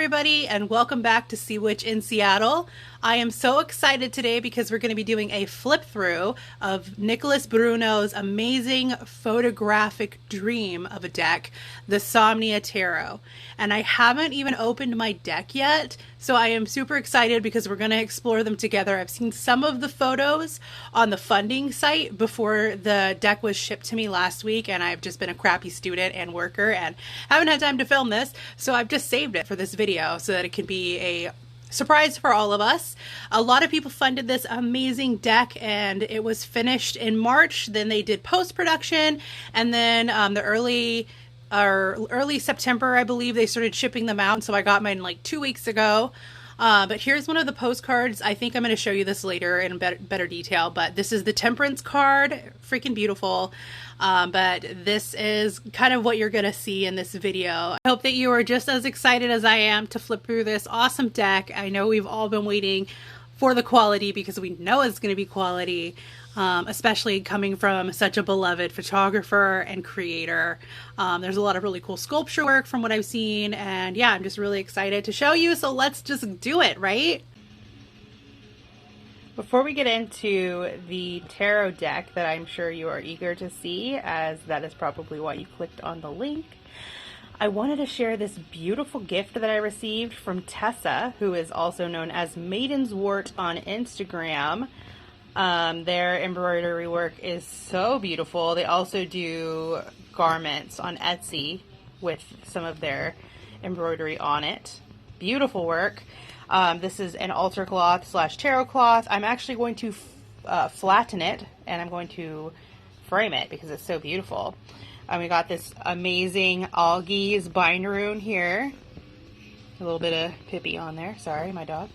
everybody, and welcome back to Sea Witch in Seattle. I am so excited today because we're going to be doing a flip through of Nicholas Bruno's amazing photographic dream of a deck, the Somnia Tarot. And I haven't even opened my deck yet, so I am super excited because we're going to explore them together. I've seen some of the photos on the funding site before the deck was shipped to me last week, and I've just been a crappy student and worker and haven't had time to film this, so I've just saved it for this video so that it can be a surprise for all of us. A lot of people funded this amazing deck, and it was finished in March. Then they did post-production, and then the early September, I believe, they started shipping them out. So I got mine like 2 weeks ago. But here's one of the postcards. I think I'm going to show you this later in better detail, but this is the Temperance card. Freaking beautiful. But this is kind of what you're going to see in this video. I hope that you are just as excited as I am to flip through this awesome deck. I know we've all been waiting for the quality because we know it's going to be quality, especially coming from such a beloved photographer and creator. There's a lot of really cool sculpture work from what I've seen, and yeah, I'm just really excited to show you, so let's just do it, right? Before we get into the tarot deck that I'm sure you are eager to see, as that is probably why you clicked on the link, I wanted to share this beautiful gift that I received from Tessa, who is also known as Maiden's Wart on Instagram. Their embroidery work is so beautiful. They also do garments on Etsy with some of their embroidery on it. Beautiful work. This is an altar cloth / tarot cloth. I'm actually going to flatten it, and I'm going to frame it because it's so beautiful. We got this amazing Algies bind rune here. A little bit of Pippi on there. Sorry, my dog.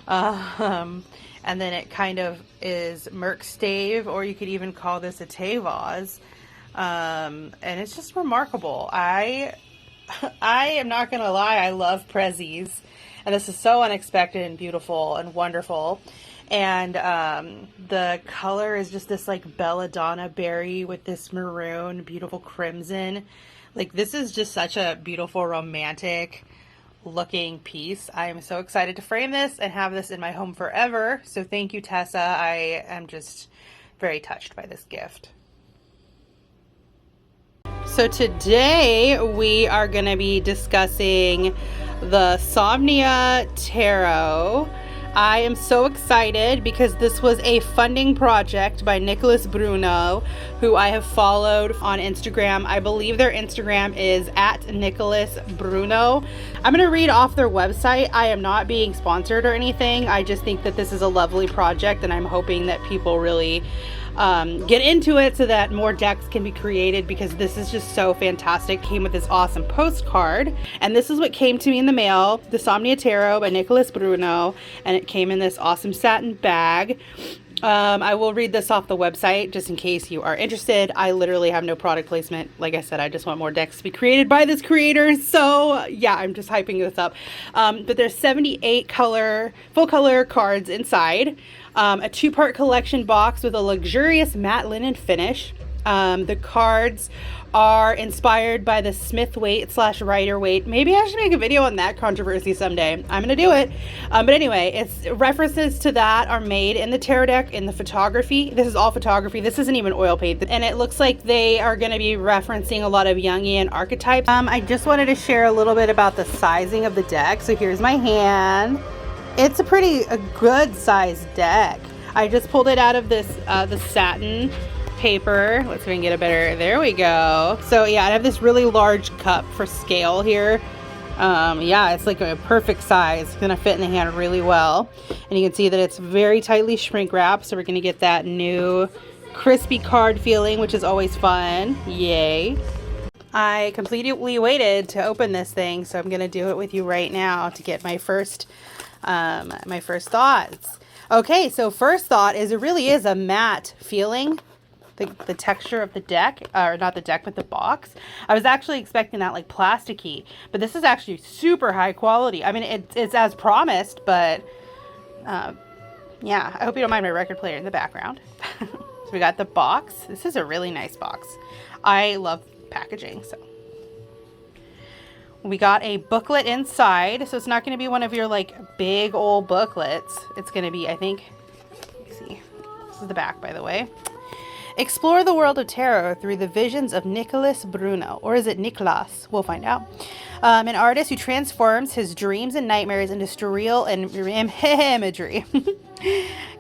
And then it kind of is Merc stave, or you could even call this a Tavaz. And it's just remarkable. I am not going to lie, I love prezzies. And this is so unexpected and beautiful and wonderful. And the color is just this like belladonna berry with this maroon, beautiful crimson. Like, this is just such a beautiful, romantic looking piece. I am so excited to frame this and have this in my home forever. So thank you, Tessa. I am just very touched by this gift. So today we are going to be discussing the Somnia Tarot. I am so excited because this was a funding project by Nicholas Bruno, who I have followed on Instagram. I believe their Instagram is @Nicholas Bruno. I'm going to read off their website. I am not being sponsored or anything. I just think that this is a lovely project, and I'm hoping that people really get into it so that more decks can be created, because this is just so fantastic. Came with this awesome postcard, and this is what came to me in the mail: the Somnia Tarot by Nicholas Bruno, and it came in this awesome satin bag. I will read this off the website just in case you are interested. I literally have no product placement. Like I said, I just want more decks to be created by this creator. So yeah, I'm just hyping this up. But there's 78 full color cards inside. A 2-part collection box with a luxurious matte linen finish. The cards are inspired by the Smith weight / Rider weight. Maybe I should make a video on that controversy someday. I'm gonna do it. But anyway, it's references to that are made in the tarot deck, in the photography. This is all photography. This isn't even oil paint, and it looks like they are going to be referencing a lot of Jungian archetypes. I just wanted to share a little bit about the sizing of the deck. So here's my hand. It's a good sized deck. I just pulled it out of this the satin paper. Let's see if we can get a better, there we go. So yeah, I have this really large cup for scale here. Yeah, it's like a perfect size. It's gonna fit in the hand really well. And you can see that it's very tightly shrink wrapped, so we're gonna get that new crispy card feeling, which is always fun. Yay. I completely waited to open this thing, so I'm gonna do it with you right now to get my first thoughts. Okay, so first thought is it really is a matte feeling. The texture of the deck, or not the deck, but the box. I was actually expecting that like plasticky, but this is actually super high quality. I mean, it's as promised, but yeah, I hope you don't mind my record player in the background. So we got the box. This is a really nice box. I love packaging, so. We got a booklet inside, so it's not going to be one of your like big old booklets. It's going to be, I think, let me see. This is the back, by the way. Explore the world of tarot through the visions of Nicholas Bruno, or is it Niklas? We'll find out. An artist who transforms his dreams and nightmares into surreal and imagery.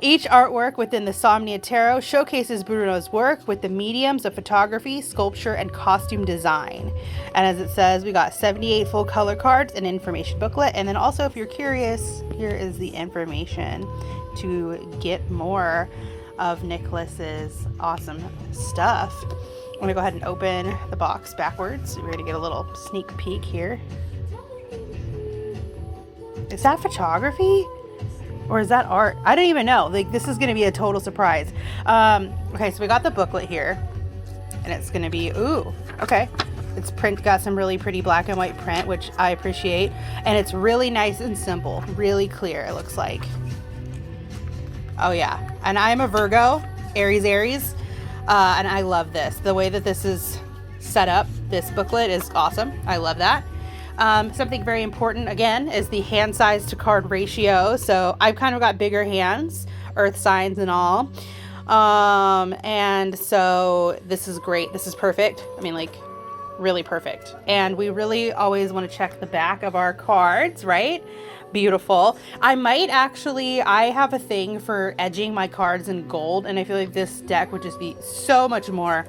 Each artwork within the Somnia Tarot showcases Bruno's work with the mediums of photography, sculpture, and costume design. And as it says, we got 78 full color cards, an information booklet, and then also, if you're curious, here is the information to get more of Nicholas's awesome stuff. I'm gonna go ahead and open the box backwards. We're gonna get a little sneak peek here. Is that photography? Or is that art? I don't even know. Like, this is gonna be a total surprise. Okay, so we got the booklet here. And it's gonna be, ooh, okay. It's got some really pretty black and white print, which I appreciate. And it's really nice and simple, really clear, it looks like. Oh yeah, and I'm a Virgo, Aries, and I love this. The way that this is set up, this booklet is awesome. I love that. Something very important, again, is the hand size to card ratio. So I've kind of got bigger hands, earth signs and all. And so this is great. This is perfect. I mean, like, really perfect. And we really always want to check the back of our cards, right? Beautiful. I have a thing for edging my cards in gold, and I feel like this deck would just be so much more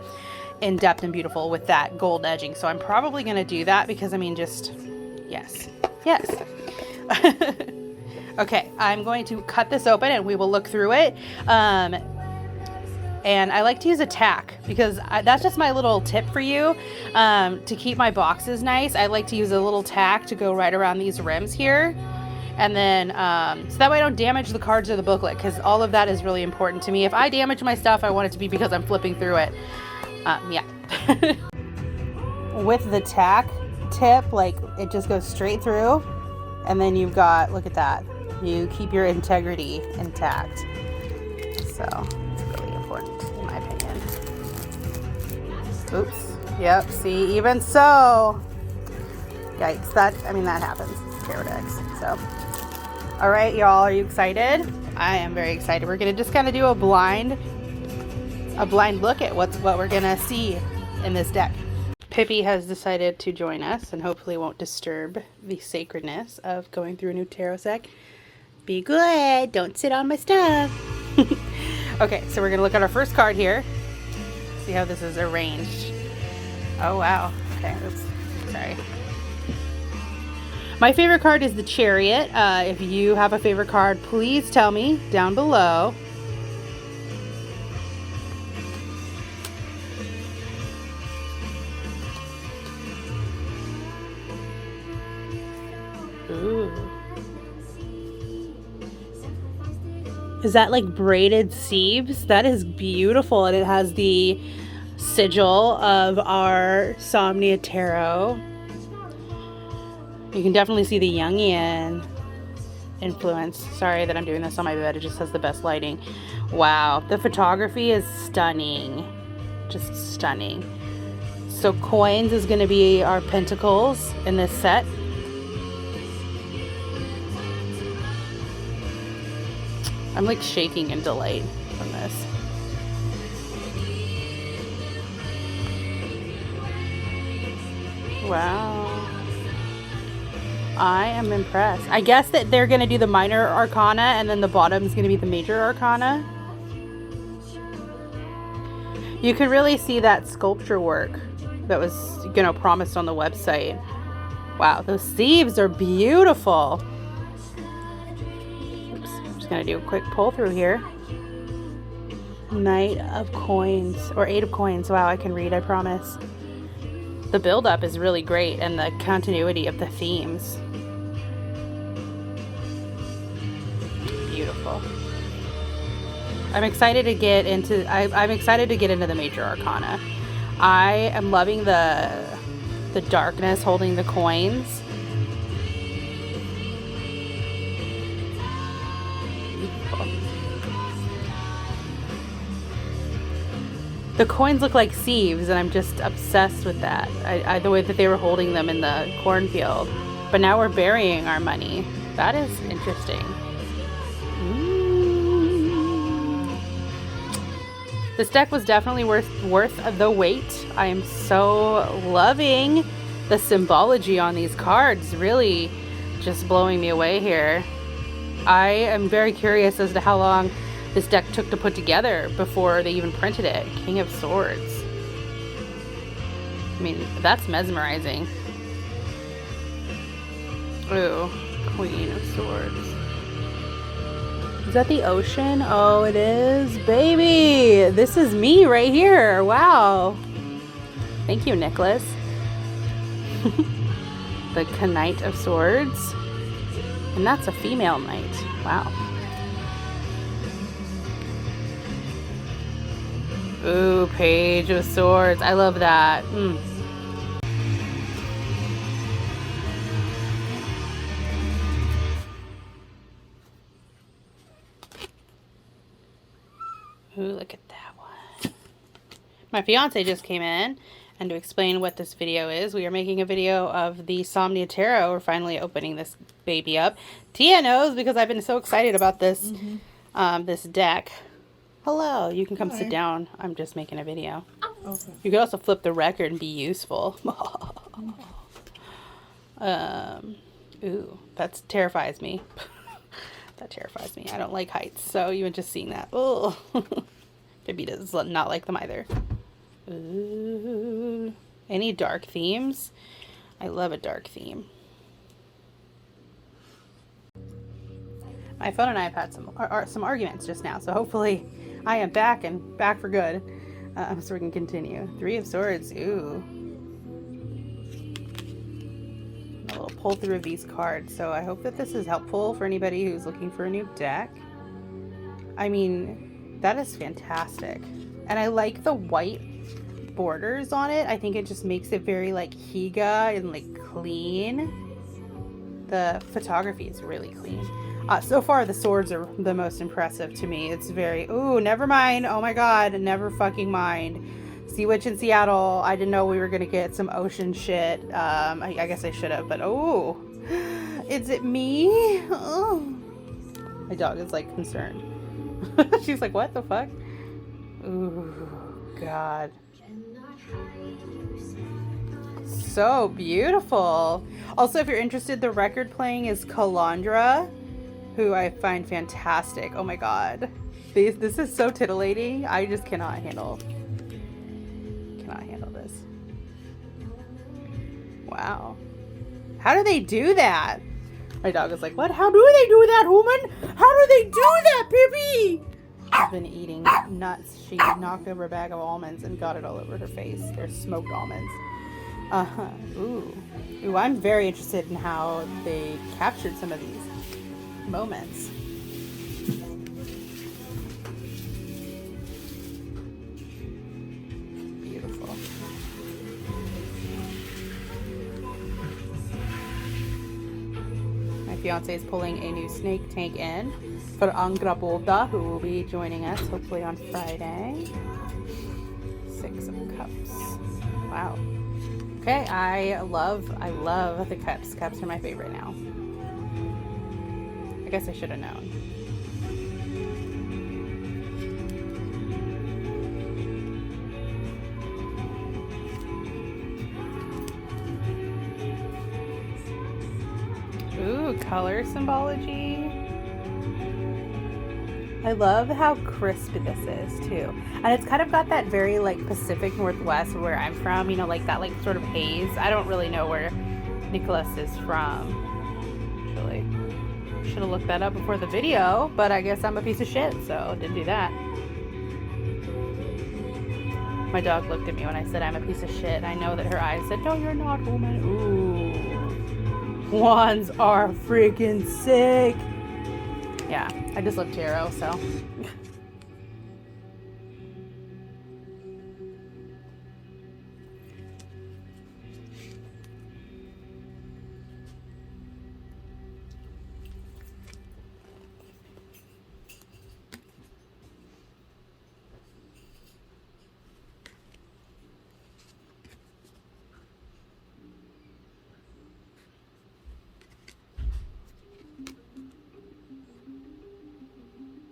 in depth and beautiful with that gold edging. So I'm probably going to do that because, I mean, just yes. Okay, I'm going to cut this open and we will look through it. And I like to use a tack because that's just my little tip for you. To keep my boxes nice, I like to use a little tack to go right around these rims here. And then, so that way I don't damage the cards or the booklet, because all of that is really important to me. If I damage my stuff, I want it to be because I'm flipping through it. Yeah. With the tack tip, like, it just goes straight through. And then you've got, look at that. You keep your integrity intact. So, it's really important, in my opinion. Oops. Yep, see, even so. Yikes, that happens. Tarot decks, so. All right, y'all, are you excited? I am very excited. We're gonna just kind of do a blind look at what we're gonna see in this deck. Pippi has decided to join us and hopefully won't disturb the sacredness of going through a new tarot deck. Be good, don't sit on my stuff. Okay, so we're gonna look at our first card here. See how this is arranged. Oh wow, okay, oops, sorry. My favorite card is the Chariot. If you have a favorite card, please tell me down below. Ooh. Is that like braided sieves? That is beautiful, and it has the sigil of our Somnia Tarot. You can definitely see the Jungian influence. Sorry that I'm doing this on my bed. It just has the best lighting. Wow. The photography is stunning. Just stunning. So coins is going to be our pentacles in this set. I'm like shaking in delight from this. Wow. I am impressed. I guess that they're going to do the minor arcana and then the bottom is going to be the major arcana. You can really see that sculpture work that was, promised on the website. Wow, those sieves are beautiful. Oops, I'm just going to do a quick pull through here. Knight of Coins, or 8 of Coins. Wow, I can read, I promise. The build-up is really great, and the continuity of the themes. Beautiful. I'm excited to get into the major arcana. I am loving the darkness holding the coins. Beautiful. The coins look like sieves, and I'm just obsessed with that. The way that they were holding them in the cornfield. But now we're burying our money. That is interesting. This deck was definitely worth the wait. I am so loving the symbology on these cards. Really just blowing me away here. I am very curious as to how long this deck took to put together before they even printed it. King of Swords. I mean, that's mesmerizing. Ooh, Queen of Swords. Is that the ocean? Oh, it is. Baby, this is me right here. Wow. Thank you, Nicholas. The Knight of Swords. And that's a female knight. Wow. Ooh, Page of Swords. I love that. Ooh, look at that one. My fiance just came in, and to explain what this video is, we are making a video of the Somnia Tarot. We're finally opening this baby up. Tia knows because I've been so excited about this this deck. Hello, you can come sit down. I'm just making a video. Okay. You could also flip the record and be useful. Ooh, that terrifies me. That terrifies me. I don't like heights, so even just seeing that. Oh, Baby does not like them either. Ooh. Any dark themes? I love a dark theme. My phone and I have had some arguments just now, so hopefully I am back and back for good, so we can continue. Three of Swords. Ooh. A little pull through of these cards, so I hope that this is helpful for anybody who's looking for a new deck. I mean, that is fantastic. And I like the white borders on it. I think it just makes it very like Higa and like clean. The photography is really clean. So far the swords are the most impressive to me. It's very, ooh, never mind. Oh my god, never fucking mind. Sea Witch in Seattle. I didn't know we were gonna get some ocean shit. I guess I should have, but oh, is it me? Oh. My dog is like concerned. She's like, what the fuck? Ooh, god. So beautiful. Also, if you're interested, the record playing is Kalandra, who I find fantastic. Oh my god. This is so titillating. I just cannot handle this. Wow. How do they do that? My dog is like, what? How do they do that, woman? How do they do that, Pippi? She's been eating nuts. She knocked over a bag of almonds and got it all over her face. They're smoked almonds. Ooh. Ooh, I'm very interested in how they captured some of these moments. Beautiful. My fiance is pulling a new snake tank in for Angra Bolda, who will be joining us hopefully on Friday. 6 of Cups. Wow. Okay, I love the cups. Cups are my favorite now. I guess I should have known. Ooh, color symbology. I love how crisp this is too. And it's kind of got that very like Pacific Northwest where I'm from, you know, like that like sort of haze. I don't really know where Nicholas is from. Actually, should have looked that up before the video, but I guess I'm a piece of shit, so didn't do that. My dog looked at me when I said I'm a piece of shit. I know that her eyes said, no, you're not, woman. Ooh. Wands are freaking sick. Yeah, I just love tarot, so.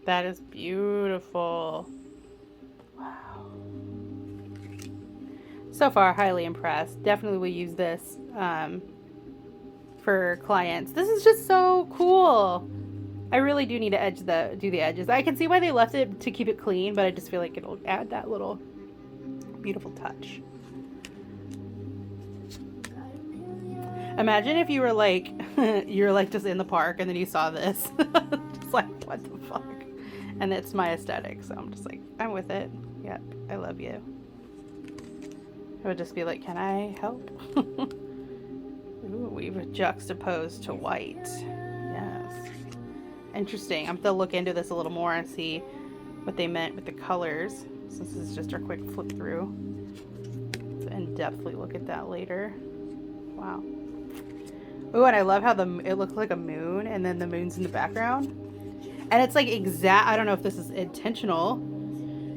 That is beautiful. Wow. So far, highly impressed. Definitely will use this for clients. This is just so cool. I really do need to do the edges. I can see why they left it to keep it clean, but I just feel like it'll add that little beautiful touch. Imagine if you were like, you're like just in the park and then you saw this. Just like, what the fuck? And it's my aesthetic, so I'm just like, I'm with it. Yep, I love you. I would just be like, can I help? Ooh, we've juxtaposed to white. Yes. Interesting. I'm gonna look into this a little more and see what they meant with the colors, since this is just our quick flip through. And definitely look at that later. Wow. Ooh, and I love how it looks like a moon, and then the moon's in the background. And it's like I don't know if this is intentional.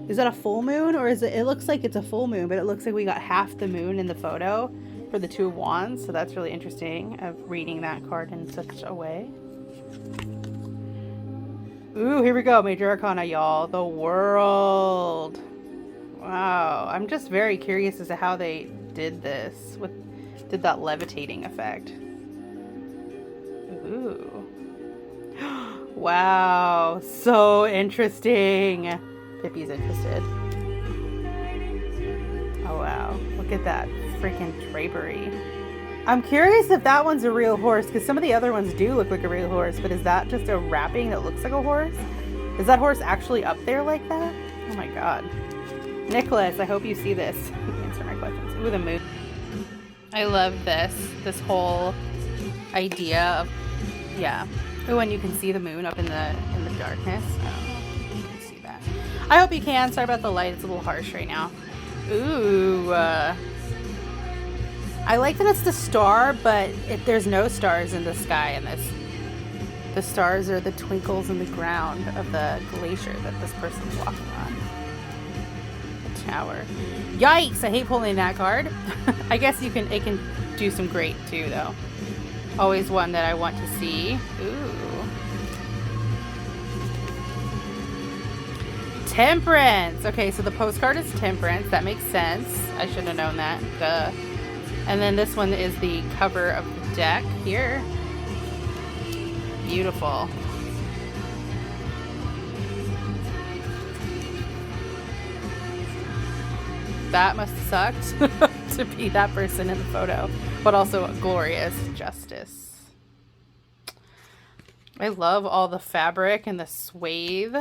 Is that a full moon, or is it looks like it's a full moon, but it looks like we got half the moon in the photo for the Two of Wands, so that's really interesting of reading that card in such a way. Ooh, here we go, Major Arcana, y'all. The World. Wow, I'm just very curious as to how they did this. Did that levitating effect. Ooh. Wow, so interesting. Pippi's interested. Oh wow, look at that freaking drapery. I'm curious if that one's a real horse, because some of the other ones do look like a real horse, but is that just a wrapping that looks like a horse? Is that horse actually up there like that? Oh my god. Nicholas, I hope you see this. Answer my questions. Ooh, the moon. I love this whole idea of, yeah. Oh, and you can see the moon up in the darkness. I don't know if you can see that. I hope you can. Sorry about the light. It's a little harsh right now. Ooh. I like that it's the star, but there's no stars in the sky in this. The stars are the twinkles in the ground of the glacier that this person's walking on. The tower. Yikes! I hate pulling that card. I guess it can do some great too, though. Always one that I want to see. Ooh. Temperance. Okay, so the postcard is Temperance. That makes sense. I should have known that. Duh. And then this one is the cover of the deck here. Beautiful. That must have sucked to be that person in the photo, but also glorious justice. I love all the fabric and the swathe.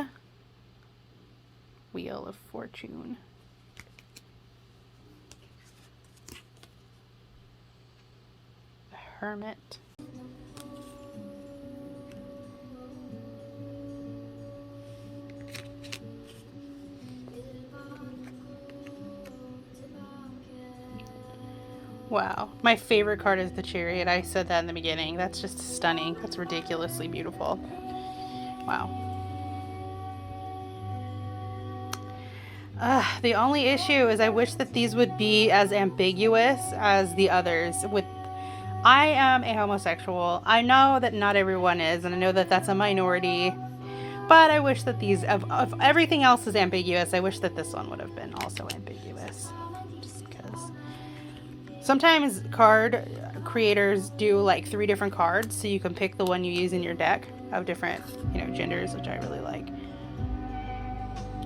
Wheel of Fortune. The Hermit. Wow. My favorite card is the Chariot. I said that in the beginning. That's just stunning. That's ridiculously beautiful. Wow. The only issue is I wish that these would be as ambiguous as the others. I am a homosexual. I know that not everyone is, and I know that that's a minority. But I wish that these, if everything else is ambiguous, I wish that this one would have been also ambiguous. Just because. Sometimes card creators do like 3 different cards, so you can pick the one you use in your deck of different, genders, which I really like.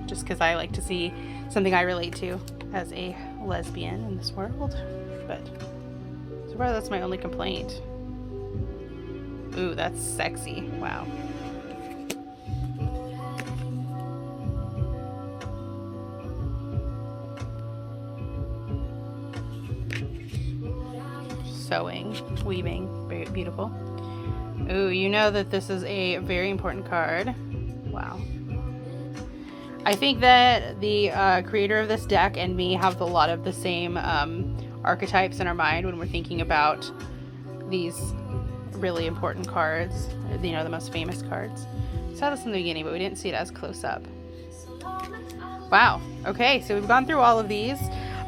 Just because I like to see something I relate to as a lesbian in this world. But so far, that's my only complaint. Ooh, that's sexy. Wow. Sewing, weaving, very beautiful. Ooh, you know that this is a very important card. Wow. I think that the creator of this deck and me have a lot of the same archetypes in our mind when we're thinking about these really important cards, the most famous cards. We saw this in the beginning, but we didn't see it as close up. Wow. Okay, so we've gone through all of these.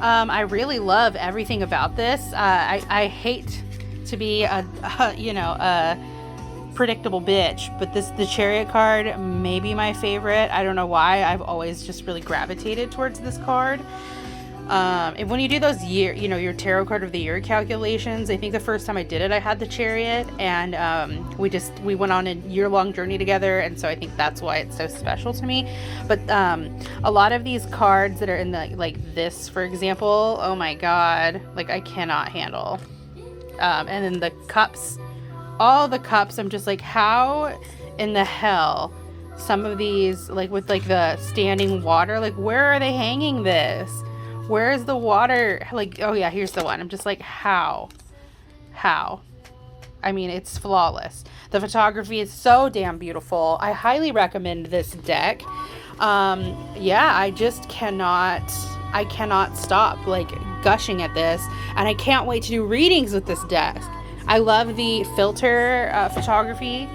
I really love everything about this. I hate to be a predictable bitch, but the Chariot card may be my favorite. I don't know why. I've always just really gravitated towards this card. And when you do those your tarot card of the year calculations, I think the first time I did it, I had the Chariot, and we went on a year-long journey together, and so I think that's why it's so special to me. But a lot of these cards that are in the, like this, for example, oh my god, like I cannot handle. And then the cups, all the cups, I'm just like, how in the hell some of these, like with like the standing water, like where are they hanging this? Where is the water? Like, oh yeah, here's the one. I'm just like, how? I mean, it's flawless. The photography is so damn beautiful. I highly recommend this deck. Yeah, I just cannot stop like gushing at this, and I can't wait to do readings with this deck. I love the filter photography.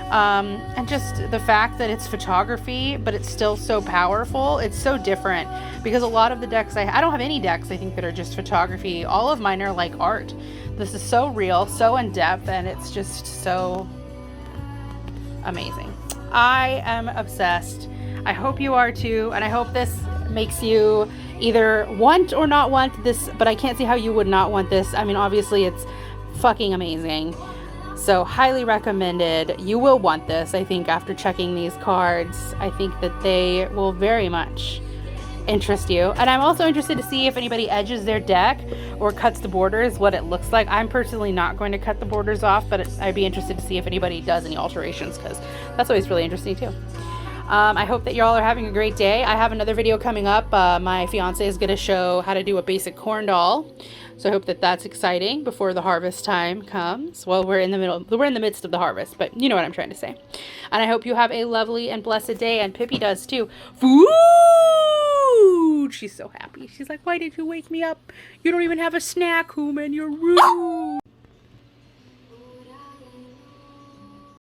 And just the fact that it's photography, but it's still so powerful. It's so different, because a lot of the decks I don't have any decks I think that are just photography. All of mine are like art. This is so real, so in depth, and it's just so amazing. I am obsessed. I hope you are too, and I hope this makes you either want or not want this, but I can't see how you would not want this. I mean, obviously it's fucking amazing. So highly recommended. You will want this, I think, after checking these cards. I think that they will very much interest you. And I'm also interested to see if anybody edges their deck or cuts the borders, what it looks like. I'm personally not going to cut the borders off, but I'd be interested to see if anybody does any alterations, because that's always really interesting too. I hope that y'all are having a great day. I have another video coming up. My fiance is going to show how to do a basic corn doll. So I hope that that's exciting before the harvest time comes. Well, we're in the midst of the harvest, but you know what I'm trying to say. And I hope you have a lovely and blessed day, and Pippi does too. Food! She's so happy. She's like, why did you wake me up? You don't even have a snack, Human. You're rude.